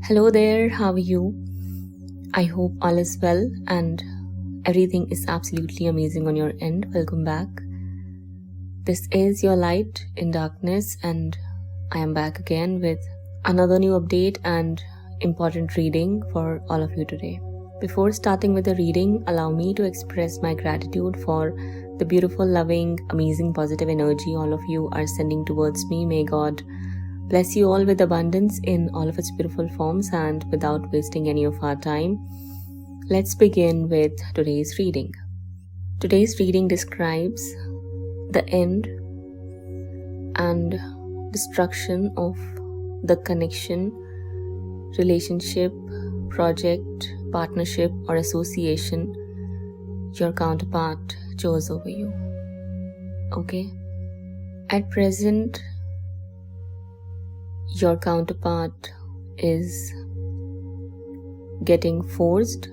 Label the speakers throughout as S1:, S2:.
S1: Hello there, how are you? I hope all is well and everything is absolutely amazing on your end. Welcome back. This is your light in darkness and I am back again with another new update and important reading for all of you today. Before starting with the reading, allow me to express my gratitude for the beautiful, loving, amazing, positive energy all of you are sending towards me. May God bless you all with abundance in all of its beautiful forms, and without wasting any of our time, let's begin with today's reading. Today's reading describes the end and destruction of the connection, relationship, project, partnership, or association your counterpart chose over you. Okay? At present, your counterpart is getting forced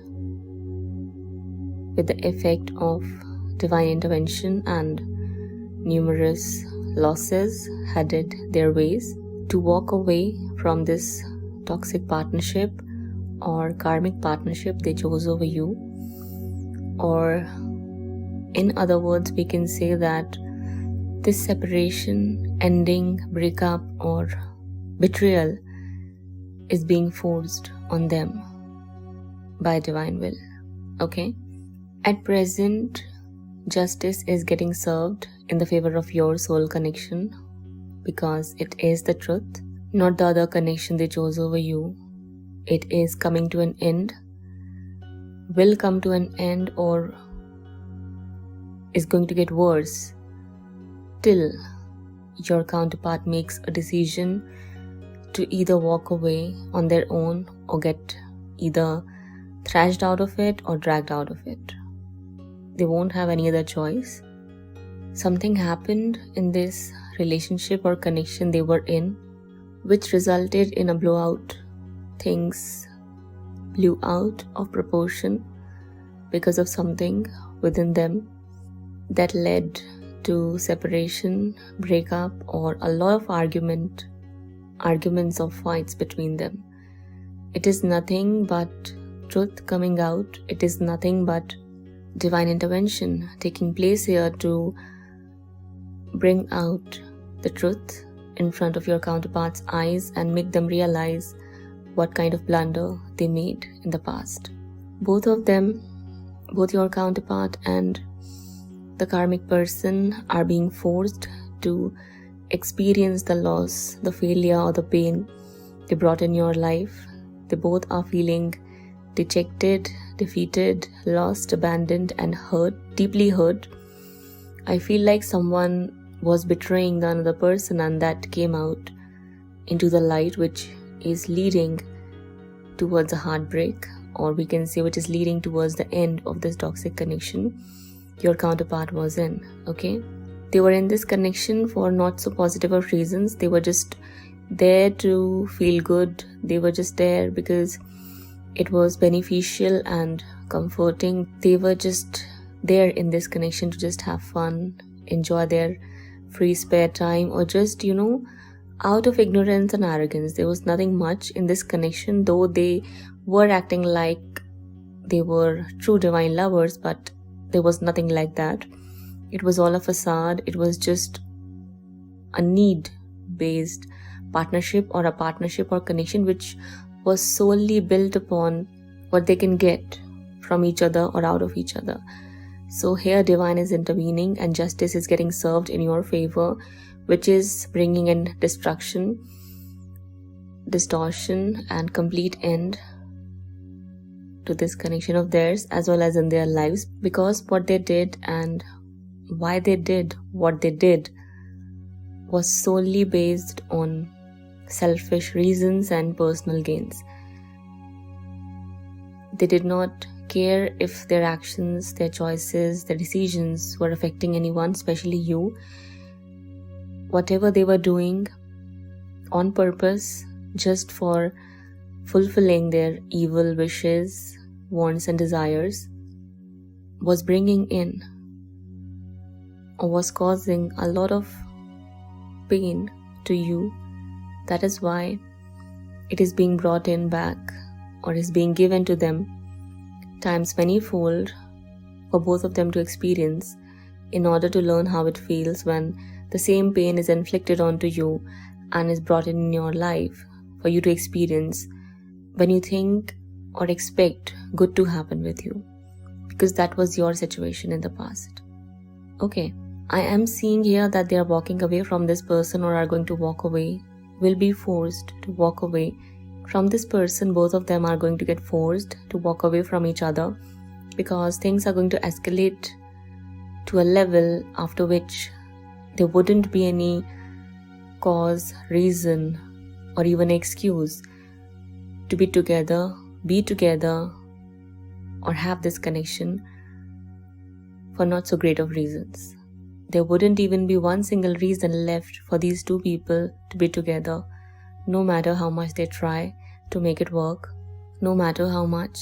S1: with the effect of divine intervention and numerous losses headed their ways to walk away from this toxic partnership or karmic partnership they chose over you. Or in other words, we can say that this separation, ending, breakup, or betrayal is being forced on them by divine will. Okay? At present, justice is getting served in the favor of your soul connection because it is the truth, not the other connection they chose over you. It is coming to an end, will come to an end, or is going to get worse till your counterpart makes a decision to either walk away on their own or get either thrashed out of it or dragged out of it. They won't have any other choice. Something happened in this relationship or connection they were in, which resulted in a blowout. Things blew out of proportion because of something within them that led to separation, breakup, or a lot of arguments or fights between them. It is nothing but truth coming out. It is nothing but divine intervention taking place here to bring out the truth in front of your counterpart's eyes and make them realize what kind of blunder they made in the past. Both of them, both your counterpart and the karmic person, are being forced to experience the loss, the failure, or the pain they brought in your life. They both are feeling dejected, defeated, lost, abandoned, and hurt, deeply hurt. I feel like someone was betraying the another person, and that came out into the light, which is leading towards a heartbreak, or we can say which is leading towards the end of this toxic connection your counterpart was in. Okay? They were in this connection for not so positive of reasons. They were just there to feel good. They were just there because it was beneficial and comforting. They were just there in this connection to just have fun, enjoy their free spare time, or just, out of ignorance and arrogance. There was nothing much in this connection, though they were acting like they were true divine lovers, but there was nothing like that. It was all a facade. It was just a need-based partnership or a partnership or connection which was solely built upon what they can get from each other or out of each other. So here divine is intervening and justice is getting served in your favor, which is bringing in destruction, distortion, and complete end to this connection of theirs as well as in their lives, because what they did and why they did what they did was solely based on selfish reasons and personal gains. They did not care if their actions, their choices, their decisions were affecting anyone, especially you. Whatever they were doing on purpose, just for fulfilling their evil wishes, wants, and desires, was bringing in or was causing a lot of pain to you. That is why it is being brought in back or is being given to them times many-fold for both of them to experience in order to learn how it feels when the same pain is inflicted onto you and is brought in your life for you to experience when you think or expect good to happen with you, because that was your situation in the past. Okay, I am seeing here that they are walking away from this person or are going to walk away, will be forced to walk away from this person. Both of them are going to get forced to walk away from each other because things are going to escalate to a level after which there wouldn't be any cause, reason, or even excuse to be together, or have this connection for not so great of reasons. There wouldn't even be one single reason left for these two people to be together, no matter how much they try to make it work, no matter how much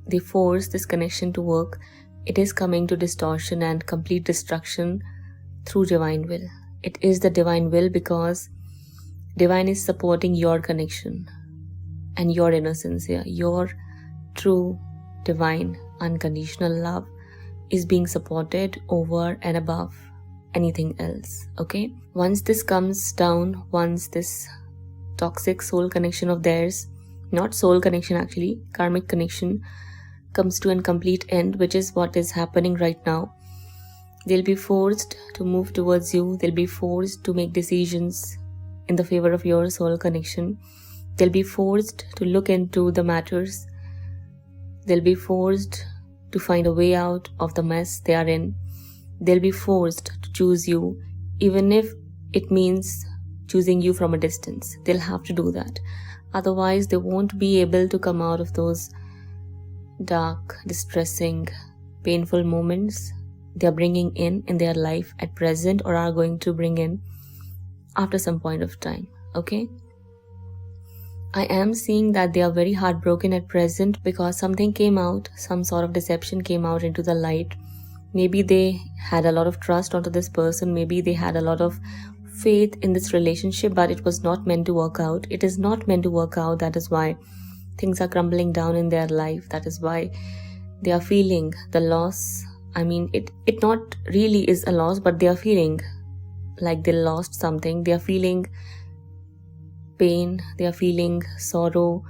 S1: they force this connection to work. It is coming to distortion and complete destruction through divine will. It is the divine will because divine is supporting your connection and your innocence here. Your true, divine, unconditional love is being supported over and above anything else. Okay? Once this comes down, once this toxic soul connection of theirs, not soul connection actually, karmic connection, comes to a complete end, which is what is happening right now, they'll be forced to move towards you. They'll be forced to make decisions in the favor of your soul connection. They'll be forced to look into the matters. They'll be forced to find a way out of the mess they are in. They'll be forced to choose you, even if it means choosing you from a distance. They'll have to do that. Otherwise, they won't be able to come out of those dark, distressing, painful moments they are bringing in their life at present, or are going to bring in after some point of time. Okay? I am seeing that they are very heartbroken at present because something came out, some sort of deception came out into the light. Maybe they had a lot of trust onto this person. Maybe they had a lot of faith in this relationship, but it was not meant to work out. It is not meant to work out. That is why things are crumbling down in their life. That is why they are feeling the loss. I mean, it not really is a loss, but they are feeling like they lost something. They are feeling pain. They are feeling sorrow.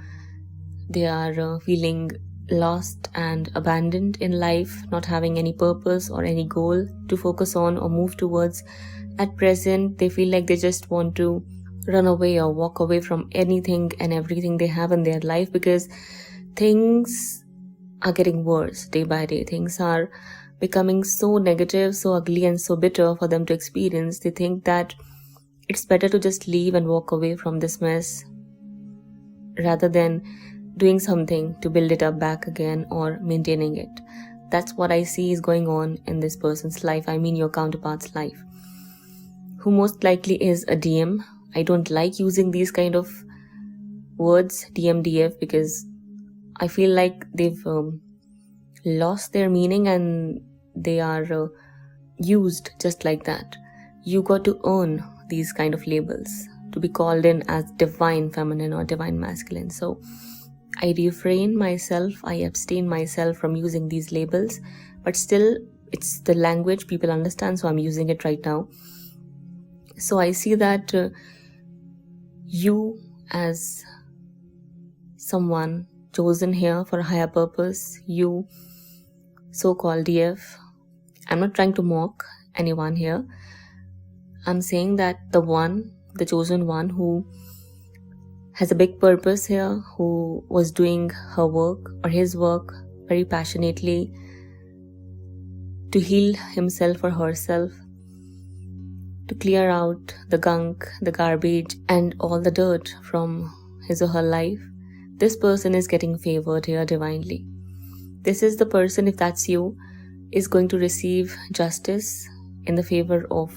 S1: They are feeling lost and abandoned in life, not having any purpose or any goal to focus on or move towards. At present, they feel like they just want to run away or walk away from anything and everything they have in their life, because things are getting worse day by day. Things are becoming so negative, so ugly, and so bitter for them to experience. They think that it's better to just leave and walk away from this mess rather than doing something to build it up back again or maintaining it. That's what I see is going on in this person's life. I mean your counterpart's life, who most likely is a DM. I don't like using these kind of words, DMDF, because I feel like they've lost their meaning and they are used just like that. You got to earn these kind of labels to be called in as divine feminine or divine masculine. So I refrain myself, I abstain myself from using these labels, but still it's the language people understand, so I'm using it right now. So I see that you as someone chosen here for a higher purpose, you so-called DF, I'm not trying to mock anyone here. I'm saying that the chosen one who has a big purpose here, who was doing her work or his work very passionately to heal himself or herself, to clear out the gunk, the garbage, and all the dirt from his or her life. This person is getting favored here divinely. This is the person, if that's you, is going to receive justice in the favor of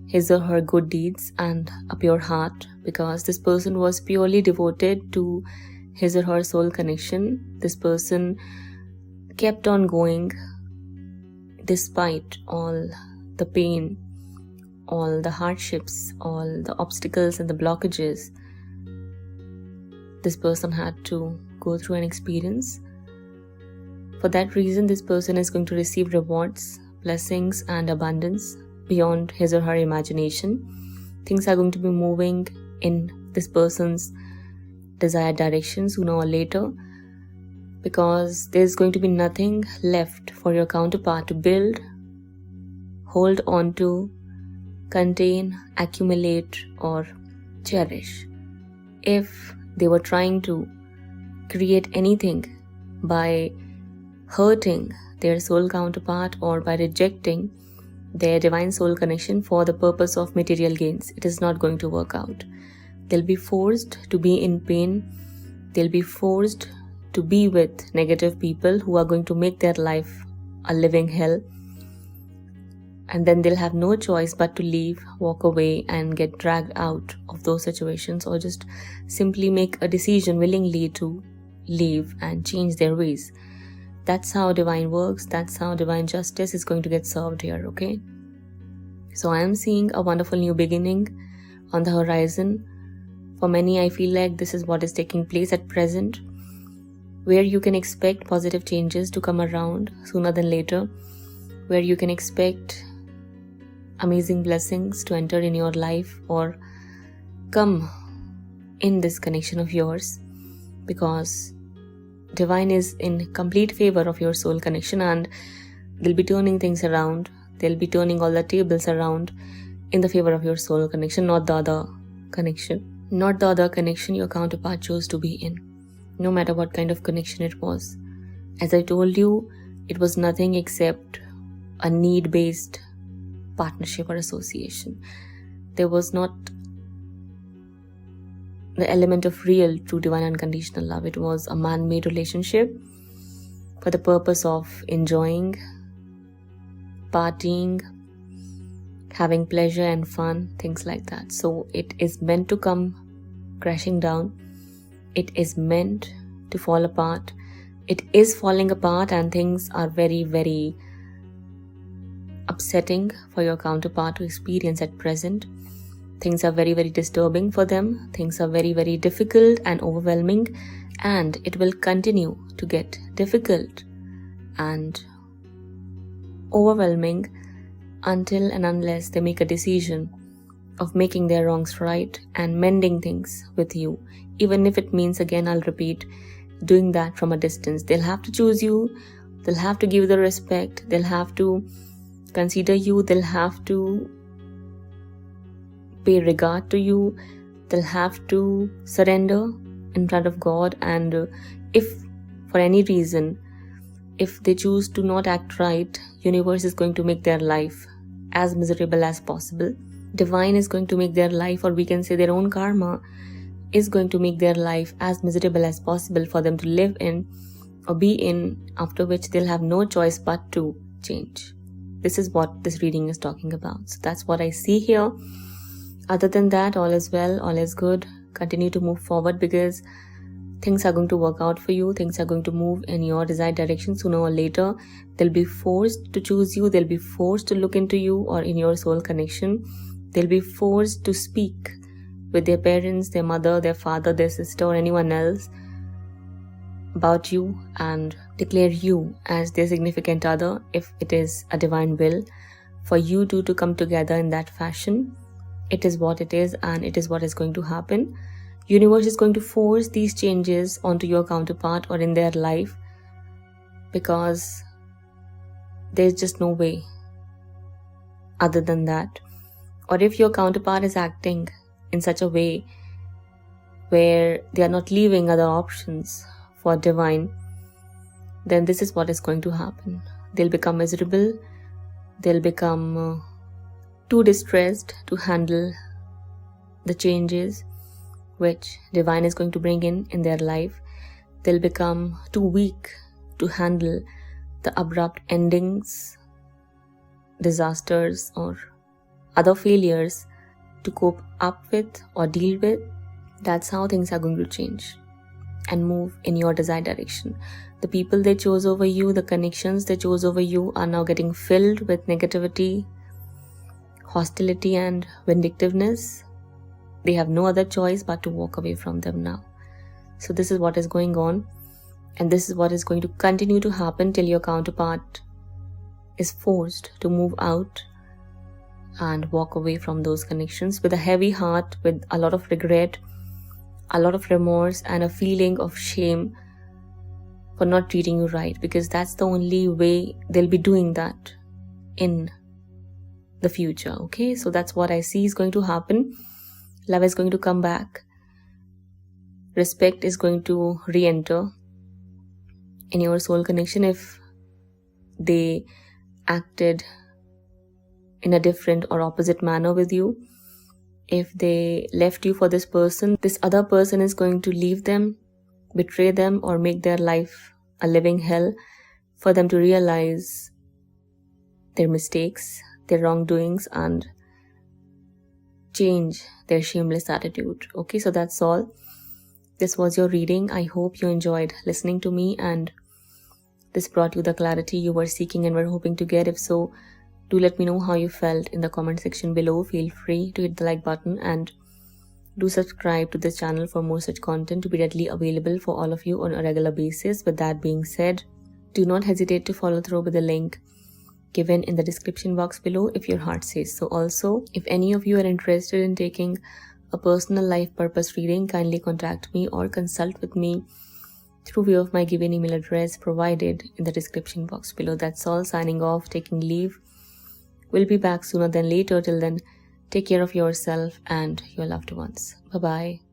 S1: his or her good deeds and a pure heart, because this person was purely devoted to his or her soul connection. This person kept on going despite all the pain, all the hardships, all the obstacles and the blockages. this person had to go through an experience. For that reason, this person is going to receive rewards, blessings, and abundance beyond his or her imagination. Things are going to be moving in this person's desired direction sooner or later, because there's going to be nothing left for your counterpart to build, hold on to, contain, accumulate, or cherish. If they were trying to create anything by hurting their soul counterpart or by rejecting their divine soul connection for the purpose of material gains, it is not going to work out. They'll be forced to be in pain. They'll be forced to be with negative people who are going to make their life a living hell. And then they'll have no choice but to leave, walk away, and get dragged out of those situations, or just simply make a decision willingly to leave and change their ways. That's how divine works. That's how divine justice is going to get served here, okay? So I am seeing a wonderful new beginning on the horizon. For many, I feel like this is what is taking place at present, where you can expect positive changes to come around sooner than later, where you can expect amazing blessings to enter in your life or come in this connection of yours, because divine is in complete favor of your soul connection, and they'll be turning things around. They'll be turning all the tables around in the favor of your soul connection, not the other connection. Not the other connection your counterpart chose to be in, no matter what kind of connection it was. As I told you, it was nothing except a need-based partnership or association. There was not the element of real, true, divine, unconditional love. It was a man-made relationship for the purpose of enjoying, partying, having pleasure and fun, things like that. So it is meant to come crashing down. It is meant to fall apart. It is falling apart, and things are very, very upsetting for your counterpart to experience at present. Things are very, very disturbing for them. Things are very, very difficult and overwhelming, and it will continue to get difficult and overwhelming until and unless they make a decision of making their wrongs right and mending things with you. Even if it means, again, I'll repeat, doing that from a distance. They'll have to choose you. They'll have to give the respect. They'll have to consider you. They'll have to pay regard to you. They'll have to surrender in front of God. And if for any reason, if they choose to not act right, universe is going to make their life as miserable as possible. Divine is going to make their life, or we can say their own karma, is going to make their life as miserable as possible for them to live in or be in, after which they'll have no choice but to change. This is what this reading is talking about. So that's what I see here. Other than that, all is well, all is good. Continue to move forward, because things are going to work out for you. Things are going to move in your desired direction sooner or later. They'll be forced to choose you. They'll be forced to look into you or in your soul connection. They'll be forced to speak with their parents, their mother, their father, their sister, or anyone else about you and declare you as their significant other, if it is a divine will for you two to come together in that fashion. It is what it is, and it is what is going to happen. Universe is going to force these changes onto your counterpart or in their life, because there's just no way other than that. Or if your counterpart is acting in such a way where they are not leaving other options for divine, then this is what is going to happen. They'll become miserable. They'll become too distressed to handle the changes which divine is going to bring in their life. They'll become too weak to handle the abrupt endings, disasters, or other failures to cope up with or deal with. That's how things are going to change and move in your desired direction. The people they chose over you, the connections they chose over you, are now getting filled with negativity, hostility, and vindictiveness. They have no other choice but to walk away from them now. So this is what is going on, and this is what is going to continue to happen till your counterpart is forced to move out and walk away from those connections with a heavy heart, with a lot of regret, a lot of remorse, and a feeling of shame for not treating you right, because that's the only way they'll be doing that in the future. Okay, so that's what I see is going to happen. Love is going to come back. Respect is going to re-enter in your soul connection if they acted in a different or opposite manner with you. If they left you for this person, this other person is going to leave them, betray them, or make their life a living hell for them to realize their mistakes, their wrongdoings, and change their shameless attitude. Okay, so that's all. This was your reading. I hope you enjoyed listening to me and this brought you the clarity you were seeking and were hoping to get. If so, do let me know how you felt in the comment section below. Feel free to hit the like button and do subscribe to this channel for more such content to be readily available for all of you on a regular basis. With that being said, do not hesitate to follow through with the link given in the description box below if your heart says so. Also, if any of you are interested in taking a personal life purpose reading, kindly contact me or consult with me through way of my given email address provided in the description box below. That's all. Signing off, taking leave. We'll be back sooner than later. Till then, take care of yourself and your loved ones. Bye-bye.